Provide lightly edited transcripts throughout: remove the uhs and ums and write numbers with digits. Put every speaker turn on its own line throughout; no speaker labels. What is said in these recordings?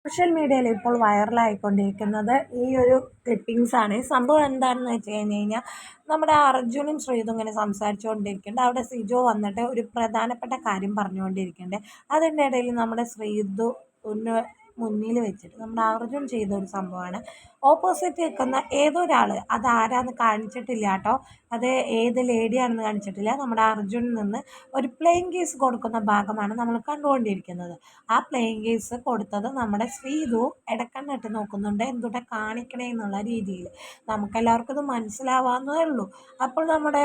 Social മീഡിയയിൽ ഇപ്പോൾ വൈറലായിക്കൊണ്ടിരിക്കുന്നത് ഈ ഒരു ക്ലിപ്പിങ്സാണ്. ഈ സംഭവം എന്താണെന്ന് വെച്ച് കഴിഞ്ഞ് കഴിഞ്ഞാൽ നമ്മുടെ അർജുനും ശ്രീതും ഇങ്ങനെ സംസാരിച്ചുകൊണ്ടിരിക്കുന്നുണ്ട്. അവിടെ സിജോ വന്നിട്ട് ഒരു പ്രധാനപ്പെട്ട കാര്യം പറഞ്ഞുകൊണ്ടിരിക്കുന്നുണ്ട്. അതിൻ്റെ ഇടയിൽ നമ്മുടെ ശ്രീതു ഒന്ന് മുന്നിൽ വെച്ചിട്ട് നമ്മുടെ അർജുൻ ചെയ്ത ഒരു സംഭവമാണ്. ഓപ്പോസിറ്റ് നിൽക്കുന്ന ഏതോ ഒരാൾ, അതാരാന്ന് കാണിച്ചിട്ടില്ല കേട്ടോ, അത് ഏത് ലേഡിയാണെന്ന് കാണിച്ചിട്ടില്ല. നമ്മുടെ അർജുനിൽ നിന്ന് ഒരു പ്ലെയിങ് കേസ് കൊടുക്കുന്ന ഭാഗമാണ് നമ്മൾ കണ്ടുകൊണ്ടിരിക്കുന്നത്. ആ പ്ലെയിങ് കേസ് കൊടുത്തത് നമ്മുടെ ശ്രീതു ഇടക്കണ്ണിട്ട് നോക്കുന്നുണ്ട്, എന്തുട്ടാ കാണിക്കണേ എന്നുള്ള രീതിയിൽ. നമുക്കെല്ലാവർക്കും ഇത് മനസ്സിലാവാവുന്നതേ ഉള്ളൂ. അപ്പോൾ നമ്മുടെ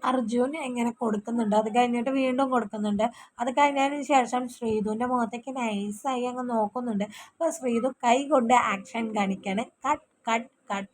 അർജുൻ എങ്ങനെ കൊടുക്കുന്നുണ്ട്, അത് കഴിഞ്ഞിട്ട് വീണ്ടും കൊടുക്കുന്നുണ്ട്. അത് കഴിഞ്ഞതിന് ശേഷം ശ്രീതുവിൻ്റെ മുഖത്തേക്ക് നൈസായി അങ്ങ് നോക്കുന്നുണ്ട്. അപ്പോൾ ശ്രീതു കൈ കൊണ്ട് ആക്ഷൻ കാണിക്കാണ്, കട്ട് കട്ട് കട്ട്,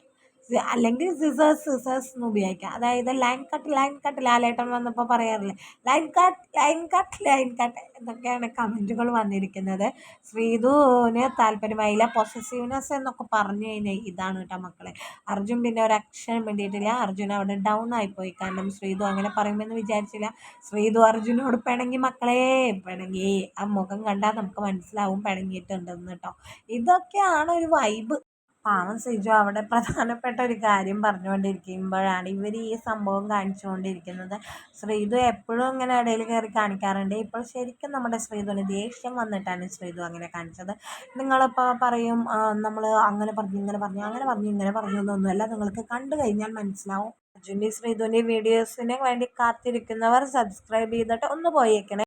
അല്ലെങ്കിൽ സിസേഴ്സ് സിസേഴ്സ് എന്ന് ഉപയോഗിക്കാം. അതായത് ലൈൻ കട്ട് ലാലേട്ടൻ വന്നപ്പോൾ പറയാറില്ലേ, line cut line cut line cut എന്നൊക്കെയാണ് കമൻറ്റുകൾ വന്നിരിക്കുന്നത്. ശ്രീധുവിന് താല്പര്യമായില്ല. പൊസസീവ്നെസ് എന്നൊക്കെ പറഞ്ഞു കഴിഞ്ഞാൽ ഇതാണ് കേട്ടോ മക്കളെ. അർജുൻ പിന്നെ ഒരു അക്ഷരം വേണ്ടിയിട്ടില്ല. അർജുൻ അവിടെ ഡൗൺ ആയിപ്പോയി. കാരണം ശ്രീധു അങ്ങനെ പറയുമെന്ന് വിചാരിച്ചില്ല. ശ്രീധു അർജുനോട് പിണങ്ങി മക്കളെ, പിണങ്ങി. ആ മുഖം കണ്ടാൽ നമുക്ക് മനസ്സിലാവും പിണങ്ങിയിട്ടുണ്ടെന്ന് കേട്ടോ. ഇതൊക്കെയാണ് ഒരു വൈബ്. പാവം സിജു അവിടെ പ്രധാനപ്പെട്ട ഒരു കാര്യം പറഞ്ഞുകൊണ്ടിരിക്കുമ്പോഴാണ് ഇവർ ഈ സംഭവം കാണിച്ചുകൊണ്ടിരിക്കുന്നത്. ശ്രീതു എപ്പോഴും ഇങ്ങനെ ഇടയിൽ കയറി കാണിക്കാറുണ്ട്. ഇപ്പോൾ ശരിക്കും നമ്മുടെ ശ്രീതുവിന് ദേഷ്യം വന്നിട്ടാണ് ശ്രീതു അങ്ങനെ കാണിച്ചത്. നിങ്ങളിപ്പോൾ പറയും നമ്മൾ അങ്ങനെ പറഞ്ഞു ഇങ്ങനെ പറഞ്ഞു അങ്ങനെ പറഞ്ഞു ഇങ്ങനെ പറഞ്ഞു എന്നൊന്നുമല്ല, നിങ്ങൾക്ക് കണ്ടു കഴിഞ്ഞാൽ മനസ്സിലാവും. അർജുൻ്റെ ശ്രീതുവിൻ്റെ വീഡിയോസിന് വേണ്ടി കാത്തിരിക്കുന്നവർ സബ്സ്ക്രൈബ് ചെയ്തിട്ട് ഒന്ന് പോയേക്കണേ.